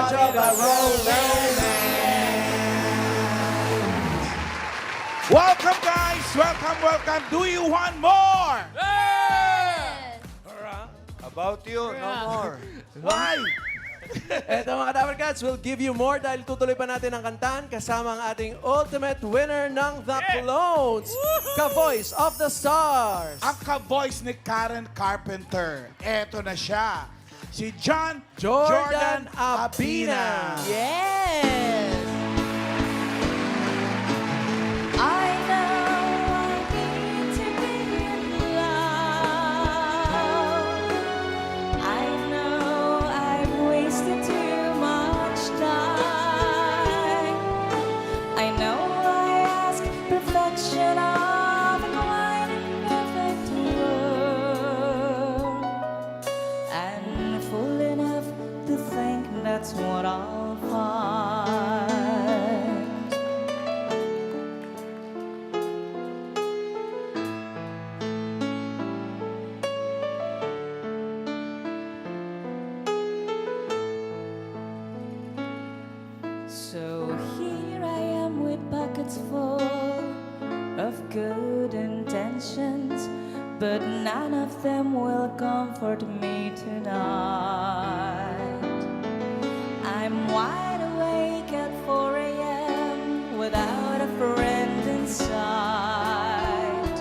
part of the romance. Welcome, guys! Welcome, welcome! Do you want more? About you, no more. Why? Eto mga Dapper Cats, we'll give you more dahil tutuloy pa natin ang kantahan kasama ang ating ultimate winner ng The Clones, Ka-Voice of the Stars. Ang ka-voice ni Karen Carpenter. Eto na siya. Si John Jordan Abina. Yes! I know I need to be in love. I know I've wasted too much time. I know I ask perfection of a quite imperfect world. And fool enough to think that's what I'll find. So here I am with buckets full of good intentions, but none of them will comfort me tonight. I'm wide awake at 4 a.m. without a friend in sight.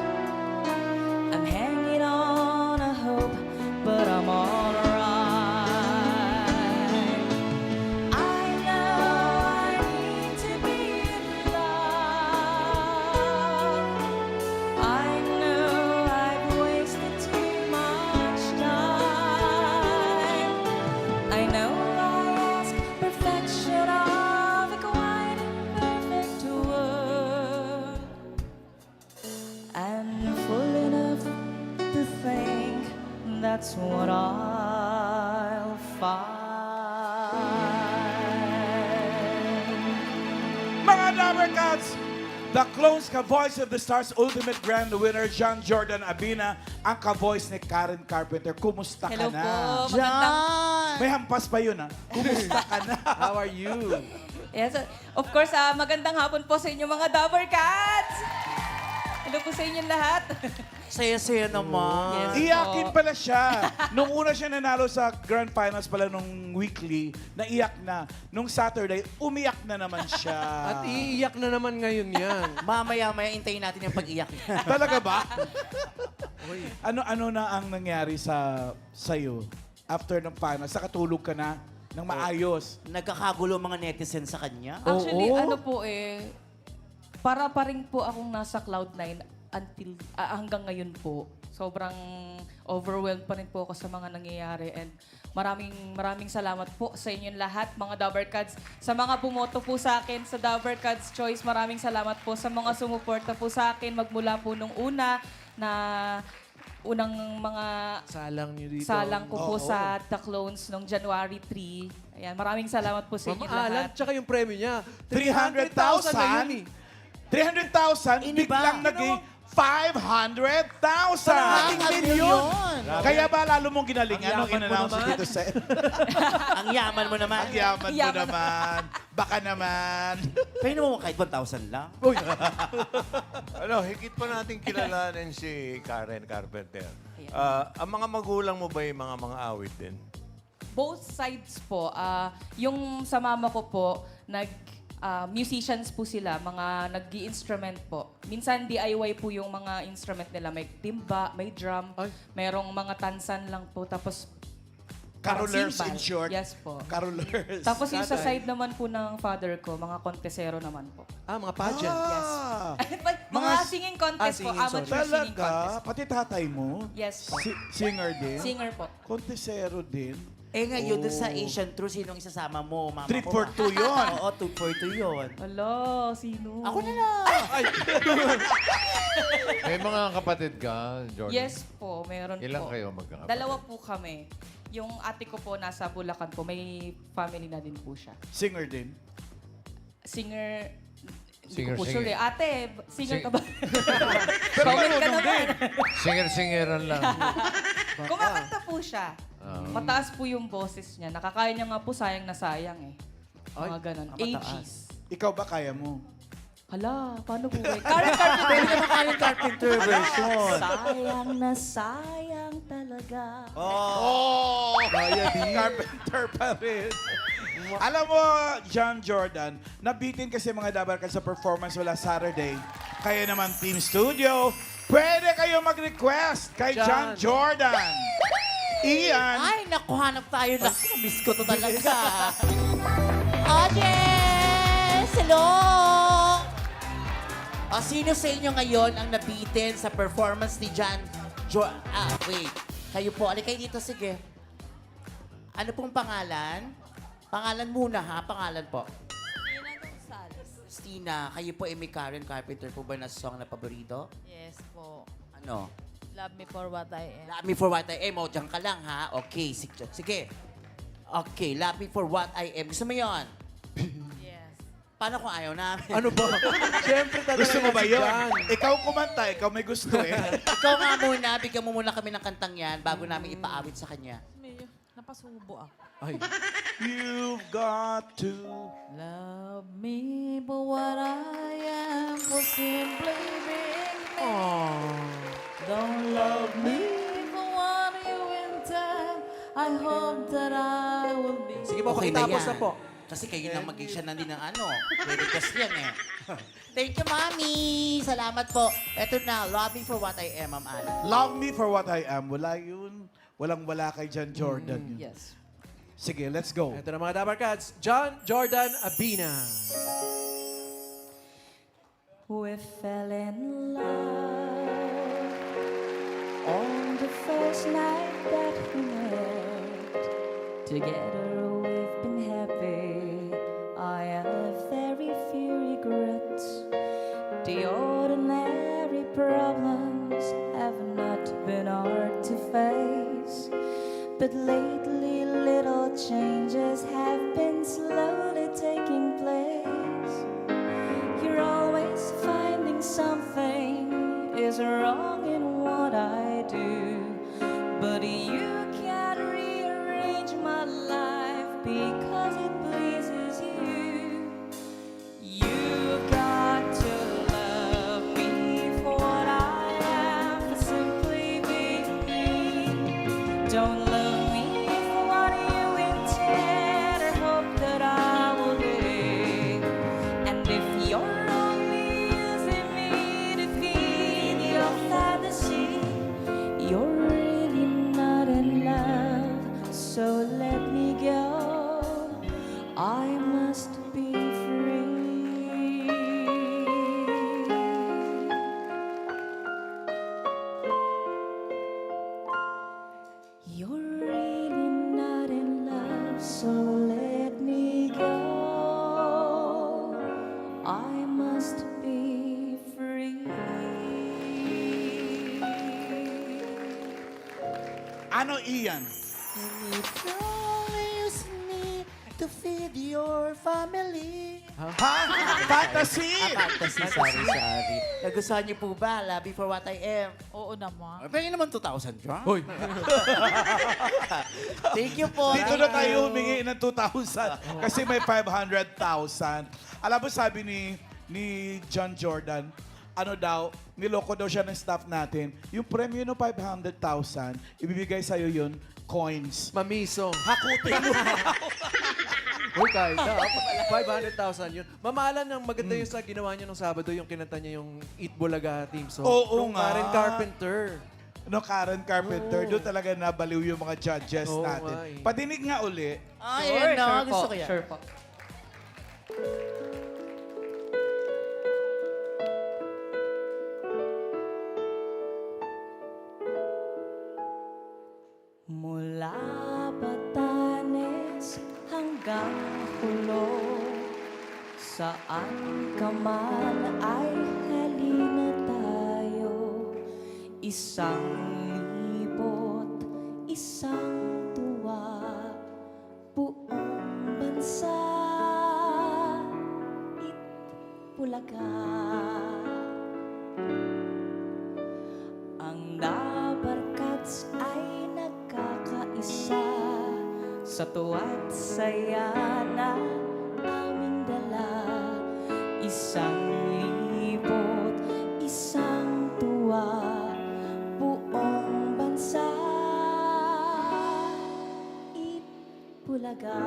I'm hanging on a hope, but I'm alright. I know I need to be in love. I know I've wasted too much time. I know I ask perfection of a quite imperfect world. And full enough to think that's what I'll find. Mga Dabber Cats! The Clones ka-voice of the Stars Ultimate Grand winner, John Jordan Abina, ang ka-voice ni Karen Carpenter. Kumusta Hello ka po. na? Magandang... May hampas pa yun, ha? Kumusta ka na? How are you? Yes, of course, magandang hapon po sa inyo mga Dabber Cats! Hello po sa inyong lahat. Saya-saya naman. Yes. Iyakin pala siya. Nung una siya nanalo sa Grand Finals pala nung weekly, naiyak na. Nung Saturday, umiyak na naman siya. At iiyak na naman ngayon yan. Mamaya-maya intayin natin yung pag-iyak. Talaga ba? Ano na ang nangyari sa'yo after ng finals? Nakatulog ka na ng maayos. Nagkakagulo mga netizen sa kanya. Actually, Oo. ano po para pa rin po akong nasa Cloud9 until hanggang ngayon po. Sobrang overwhelmed pa rin po ako sa mga nangyayari and maraming salamat po sa inyong lahat, mga Dabber Cats. Sa mga bumoto po sa akin sa Dabber Cats Choice, maraming salamat po sa mga sumuporta po sa akin magmula po nung unang mga Salang nyo dito. salang ko po Oo. sa The Clones noong January 3. Ayan, maraming salamat po sa inyong Mamaalan, lahat. tsaka yung premyo niya. 300,000 na yun eh. 300,000, Iniba. biglang naging 500,000. Ating milyon. Kaya ba lalo mong ginalingan Ang nung yaman mo in-announce naman. dito sa... Ang yaman mo naman. Ang yaman mo Yaman. naman. Baka naman. Pwede mo kahit 1,000 lang. Higit pa natin kilalanin si Karen Carpenter. Ayan. Ang mga magulang mo ba yung mga awit din? Both sides po. Yung sa mama ko po, musicians po sila, mga nag-i-instrument po. Minsan DIY po yung mga instrument nila. May timba, may drum, Ay. merong mga tansan lang po. Tapos Carolers cymbal. in short. Yes po. Carolers. Tapos yung sa Tatay. side naman po ng father ko, mga kontesero naman po. Mga pageant. Ah, mga singing contest po, singing, sorry. amateur singing talaga? contest. Pati tatay mo? Yes po. Singer din? Singer po. Kontesero din? Ngayon, doon sa Asian Tour, sinong isasama mo? Mama Treat ko for ba? two yun. Oo, 2 for 2 yun. Alo, sino? Ako na lang. May mga kapatid ka, Jordan? Yes po, meron Ilan po. kayo magkakapatid? Dalawa po kami. Yung ate ko po nasa Bulacan po, may family na din po siya. Singer din? Singer, hindi Singer, ko po singer. sure eh. Ate, singer ka ba? Pero Comment ka marunong naman. din. Singer-singeran lang. Kumakanta po siya. Mataas po yung boses niya. Nakakaya niya nga po, sayang na sayang eh. Mga ganun. mataas. 80s. Ikaw ba kaya mo? Hala, paano po ba? Karen Carpenter, pwede naman Karen Carpenter version. Sayang na sayang talaga. Oh! Carpenter pa rin. Alam mo, John Jordan, nabitin kasi mga Dabarkad sa performance wala Saturday. Kaya naman Team Studio, pwede kayo mag-request kay John Jordan. Ian, Ay, naku, hanap tayo na. Miss ko to talaga. Audience! Hello! O, sino sa inyo ngayon ang nabitin sa performance ni John wait. Kayo po. Alin kayo dito, sige. Ano pong pangalan? Pangalan muna, ha? Pangalan po. Tina Gonzales. Stina, kayo po ay may Karen Carpenter po ba na song na paborito? Yes po. Ano? Love me for what I am. Love me for what I am. O, dyan ka lang, ha? Okay, sige. Okay, love me for what I am. Gusto mo yun? Yes. Paano kung ayaw namin? Ano ba? Siyempre talaga gusto mo ba si yun? John. Ikaw kumanta, ikaw may gusto eh. Ikaw nga muna, bigyan mo muna kami ng kantang yan bago namin ipaawit sa kanya. Medyo napasubo ako. Ay. You've got to... Love me for what I am, for simply being me. Don't love me for what you intend. I hope that I will be. Sige po, Okay pakitapos yan. na po. Kasi kayo nang mag-siya na din ng ano. Request yan eh. Thank you, Mami! Salamat po. Eto na, love me for what I am, Ma'am Ana. Love me for what I am. Wala yun. Walang-wala kay John Jordan. yun. Yes. Sige, let's go. Ito na mga Dabarkads, John Jordan Abina. We fell in love on the first night that we met. Together we've been happy. I have very few regrets. The ordinary problems have not been hard to face. But lately little changes have been slowly taking place. You're always finding something is wrong in what I do. But you can't rearrange my life because it pleases you. You've got to love me for what I am, for simply being me. Don't love me for what you intend or hope that I will be. And if you're only using me to feed your fantasy, you're really not in love. So let me go. I must be free. You're really not in love, so let me go. I must be free. Ano, Ian? If you only use me to feed your family. Ha? Fantasy! Fantasy, sorry. Nagustuhan niyo po ba? Love me for what I am. Oo naman. Pwede naman 2,000, John. Hoy. Thank you po. Dito na tayo humingi ng 2,000 kasi may 500,000. Alam mo, sabi ni John Jordan, ano daw, niloko daw siya ng staff natin. Yung premyo ng 500,000, ibibigay sa'yo yun, coins. Mamiso. Hakutin mo. Uy, kahit na. 500,000 yun. Mamahalan ng maganda yung sa ginawa niyo nung Sabado, yung kinanta niya yung Eat Bulaga team song. Oo Nung nga. Karen Carpenter. No, Karen Carpenter, doon talaga nabaliw yung mga judges Oo natin. nga eh. Padinig nga uli. Ay, no, gusto ko yan. Sure po. Mula Batanes hanggang Hulo, saan ka man ay halina tayo. Isang libot, isang tuwa, buong bansa, Itbulaga. Ang Dabarkads ay nagkakaisa sa tuwa't saya na aming dala. Isang libot, isang tuwa, buong bansa, Itbulaga.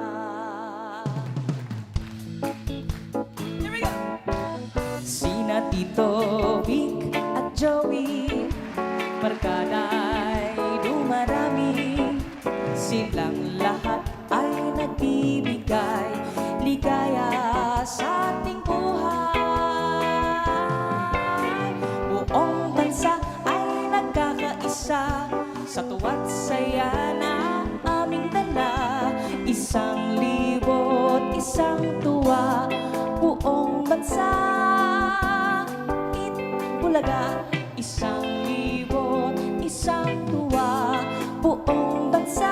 Here we go! Sina Tito, Vic at Joey, barkada'y dumarami. Silang lahat ay nagbibigay ligaya sa ating buhay. Buong bansa ay nagkakaisa sa tuwa't saya na aming dala. Isang libot, isang tuwa, buong bansa, Itbulaga. Isang libot, isang tuwa, buong bansa,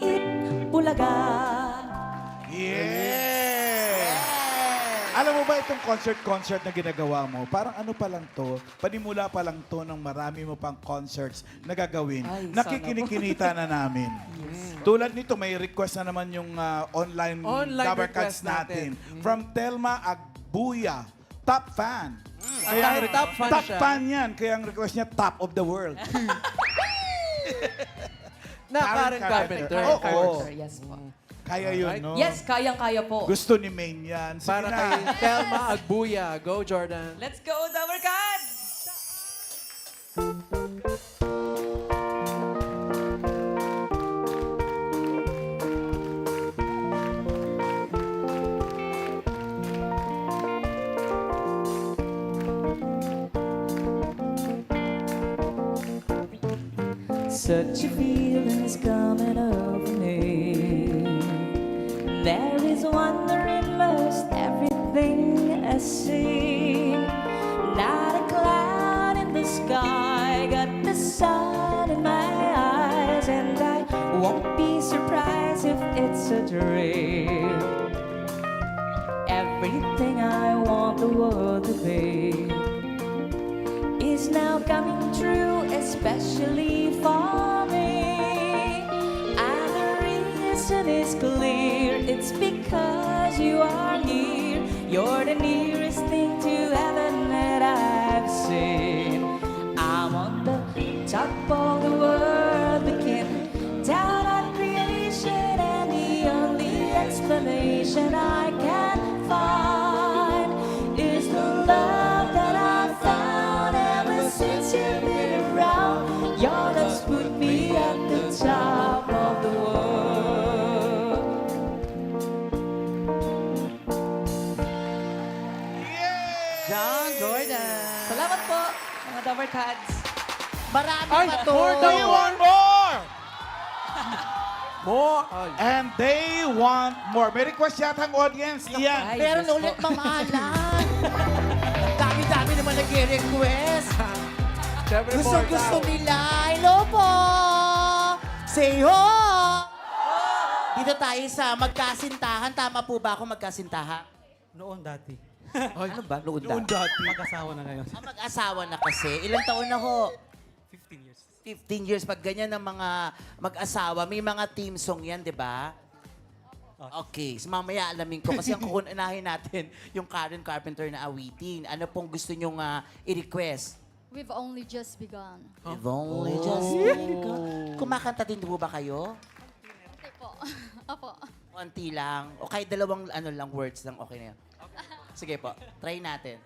Itbulaga. Yeah! Alam mo ba itong concert na ginagawa mo? Parang ano pa lang to, panimula pa lang to ng marami mo pang concerts na gagawin. Ay, sana Nakikinikinita na namin. Tulad nito, may request na naman yung online Dabar Cats request natin. natin. From Telma Agbuya, top fan. Kahit top fan top siya. fan yan. Kaya ang request niya, top of the world. Na Karen Carpenter. Oo. Carpenter, yes po. Kaya yun, no? Yes, kayang-kaya po. Gusto ni Maine yan. Sige Para na. kay Telma Agbuya. Go, Jordan. Let's go, Dabar Cats! Such a feeling is coming over me. There is wonder in most everything I see. Not a cloud in the sky, got the sun in my eyes, and I won't be surprised if it's a dream. Everything I want the world to be is now coming true, especially for me. And the reason is clear, it's because you are here. You're the nearest thing to heaven that I've seen. I'm on the top of the world, looking down on creation, and the only explanation I can find is the love that I found ever since you've been around. Your love's put me at the top of the world. John Jordan. Salamat po, mga Dabar Cats. Marami Ay, pa to. more They daw. want more! More. Ay. And they want more. May request yata ang audience. Iyan. Ay, Meron Diyos ulit po. mamahalan. Dami-dami naman nag-request. Siyempre, more Gusto daw. nila. Hello po! Say ho! Dito tayo sa magkasintahan. Tama po ba ako magkasintahan? Noon dati. Ano ba? Noon Noon dati. Mag-asawa na ngayon. Mag-asawa na kasi. Ilang taon na ho? 15 years. 15 years. Pag ganyan ng mga mag-asawa, may mga team song yan, di ba? Okay. So mamaya alamin ko. Kasi ang kukunahin natin yung Karen Carpenter na awitin. Ano pong gusto nyong i-request? We've only just begun. We've only just begun. Kumakanta din po ba kayo? Okay po. Opo. Konti lang. O kahit dalawang words lang, okay na yan. Sige po, try natin.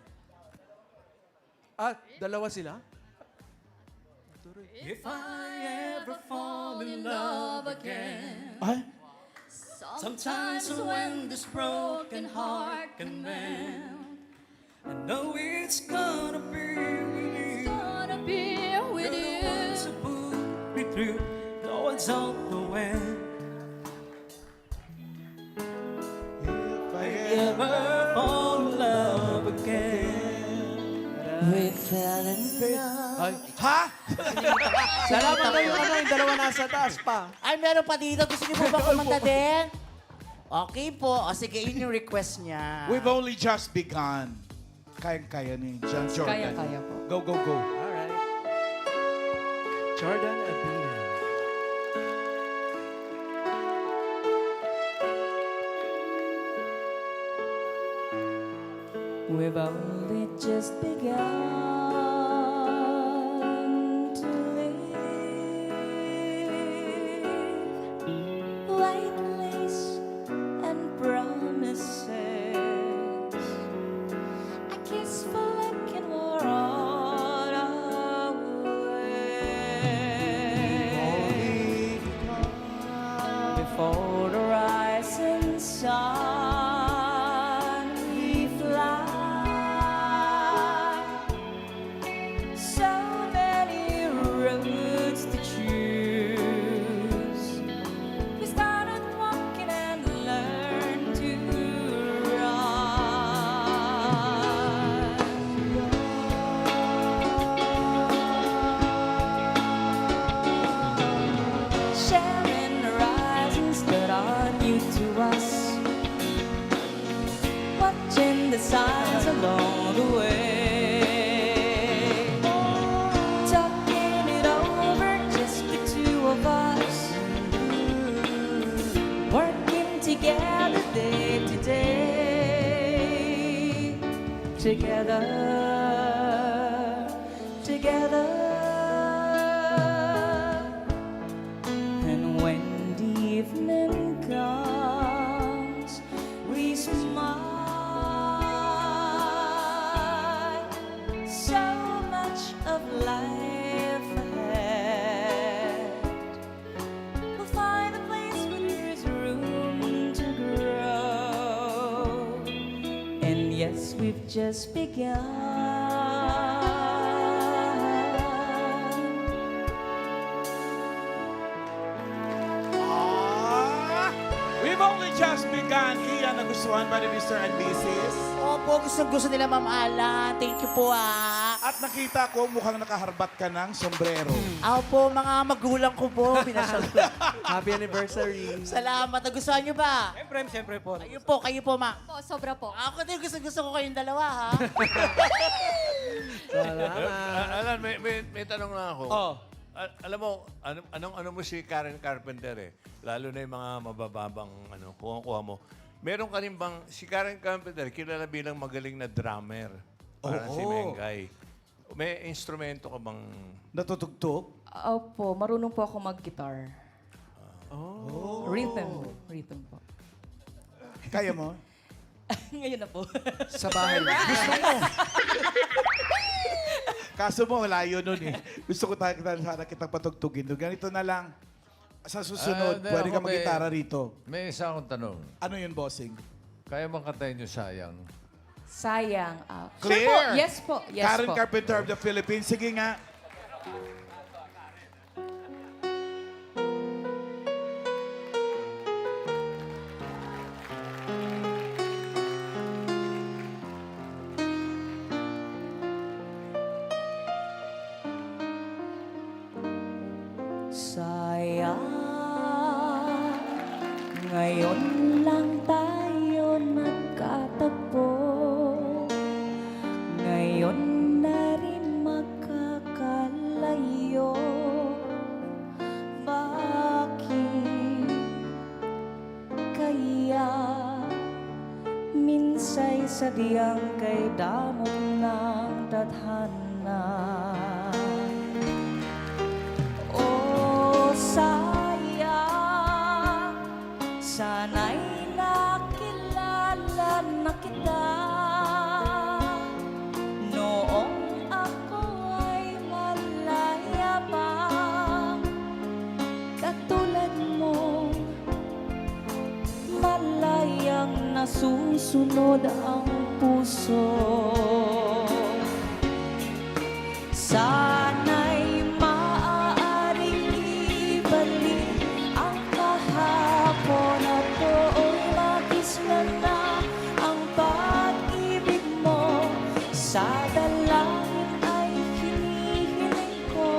Ah, dalawa sila? If I ever fall in love again, Ay, sometimes when this broken heart can mend, I know it's gonna be with you. Gonna be with You're the you. ones who pull me through. No one's on the way. if I Ever fall in love again. We fell in love. Ay. Ha? Salamat na yung dalawa nasa taas pa. Ay, meron pa dito. Gusto niyo po ba kumanta din? Okay po. O sige, yun yung request niya. We've only just begun. Kayang-kaya ni John Jordan. Kaya-kaya po. Go, go, go. Alright. Jordan Abina. We've only just begun to live. White lace and promises, a kiss for luck and we're on our way. Before the rising sun, we fly. So many roads to choose. We started walking and learned to run. Sharing horizons that are new to us. Watching the signs along the way. Talking it over, just the two of us. Working together day to day. Together, together. And when the evening comes, we smile. So much of life ahead. We'll find a place where there's room to grow. And yes, we've just begun. We've only just begun. Iyan, nagustuhan ba ni Mr. and Mrs.? Opo, gusto nila, Ma'am Alan. Thank you po, ah. At nakita ko mukhang nakaharbat ka ng sombrero. Opo, mga magulang ko po. Pinasyal ko. Happy anniversary. Salamat. Nagustuhan niyo ba? Siyempre po. Kayo po, Ma. Po, sobra po. Ako din gusto ko kayong dalawa, ha? Salamat. Alan, may tanong lang ako. Oh. Alam mo, ano mo si Karen Carpenter eh? Lalo na yung mga mabababang kuha mo. Meron ka rin bang, si Karen Carpenter, kilala bilang magaling na drummer. Parang si Mengay. May instrumento ka bang... Natutugtog? Opo, marunong po ako mag-guitar. Rhythm. Rhythm po. Kaya mo? Ngayon na po. Sa bahay. Kaso mo, layo nun eh. Gusto ko sana kitang patugtugin. Ganito na lang. Sa susunod, hindi, pwede ka ako may- mag-gitara rito. May isa akong tanong. Ano yun, bossing? Kaya bang kantayin nyo sayang? Sayang. Clear. Sure po. Yes po. Yes Karen po. Carpenter of the Philippines. Sige nga. Sayang, ngayon lang tayo nagkatagpo. Ngayon na rin makakalayo. Bakit kaya minsay sadyang kay damong ng tadhana? Oh, sayang, sana'y nakilala na kita noong ako ay malaya pa. Katulad mo, malayang nasusunod ang puso. Sana'y maaaring ibalik ang kahapon at doon magislan na ang pag-ibig mo. Sa dalangin ay hinihiling ko,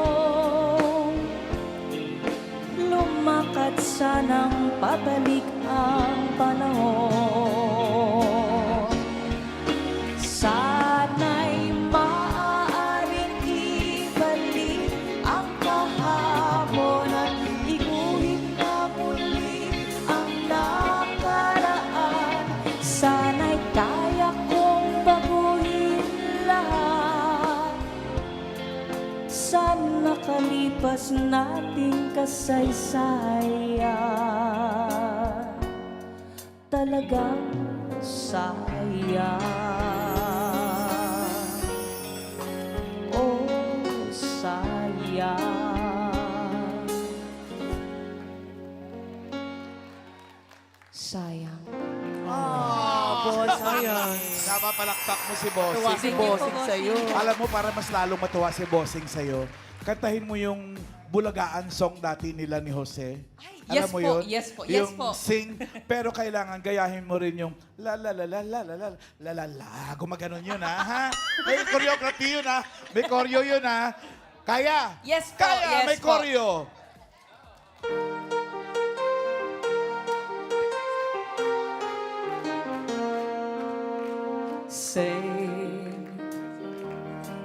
lumakad sanang pabalik ang panahon. Sana'y maaaring ibalik ang kahapon at iguhit na muli ang nakaraan. Sana'y kaya kong baguhin nating kasaysayan talagang sayang. Oh, sayang. Sayang. Boss, Sayang. Napapalakpak mo si Bossing. Tuwa si Bossing sa'yo. Alam mo, para mas lalong matuwa si Bossing sa'yo, kantahin mo yung Bulagaan song dati nila ni Jose. Alam yes mo po, yun? yes po, yes yung po. sing, pero kailangan gayahin mo rin yung la la la la la la la la la la. Gumaganon yun ha? May choreography yun ha? May choreo yun ha? Kaya? Yes po, Kaya, yes may po. choreo.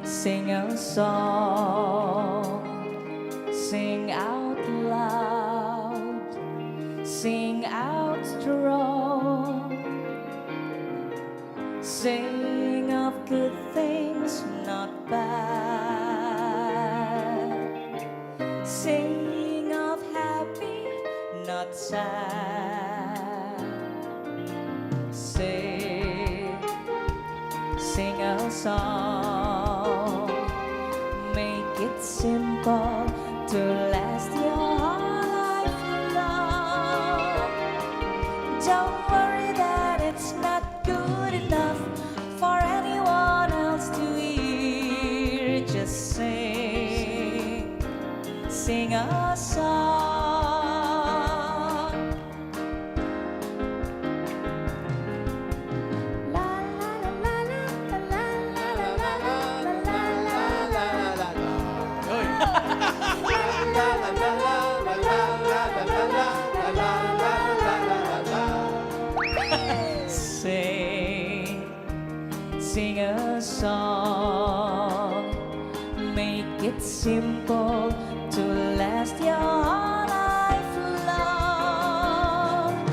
Sing a song, sing out loud, sing out strong, sing of good things, not bad, sing of happy, not sad, sing a song, make it simple to last your life long. Don't worry that it's not good enough for anyone else to hear. Just sing, sing a song. La la la la la la la la la la la la. Sing, sing a song, make it simple to last your life long.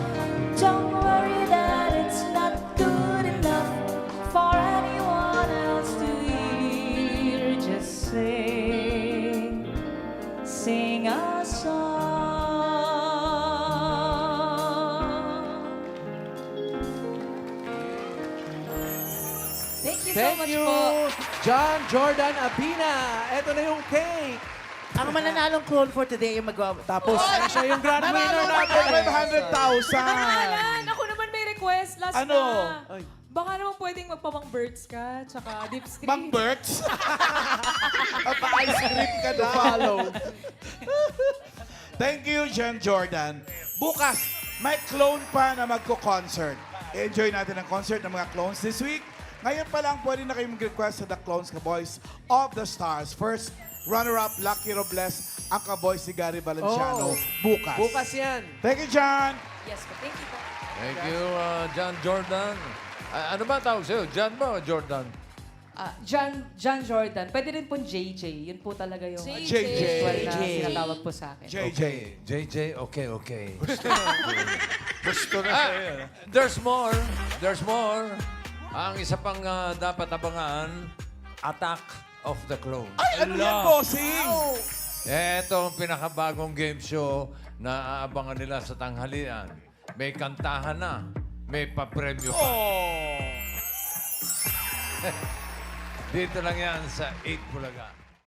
Don't worry that it's not good enough for anyone else to hear. Just sing, sing a song. Thank you so Thank much you, po. John Jordan Abina. Ito na yung cake. Ang mananalong clone for today yung magtapos. Siya yung grand winner natin. 500,000. Alan, ako naman may request. Last Ano? na. Baka naman pwedeng magpamang birds ka, tsaka deep screen. Mang Berts? Pa-ice cream ka na. Follow. Thank you, John Jordan. Bukas, may clone pa na magko-concert. Enjoy natin ang concert ng mga clones this week. Ngayon pa lang, pwede na kayo mag-request sa The Clones Ka-Boys of the Stars. First, runner-up, Lucky Robles, ang Ka-Boys si Gary Valenciano. Bukas. Bukas yan. Thank you, John. Yes po, thank you po. Thank you, John Jordan. Ano ba tawag sa'yo? John ba o Jordan? John Jordan. Pwede rin po JJ. Yun po talaga yung JJ. usual na sinatawag po sa akin. JJ. JJ, okay. Gusto na sa'yo. There's more. There's more. Ang isa pang dapat abangan, Attack of the Clones. Ay, ano yan, bossing? Ito ang pinakabagong game show na aabangan nila sa tanghalian. May kantahan na. May papremyo pa. Dito lang yan sa 8 Bulaga.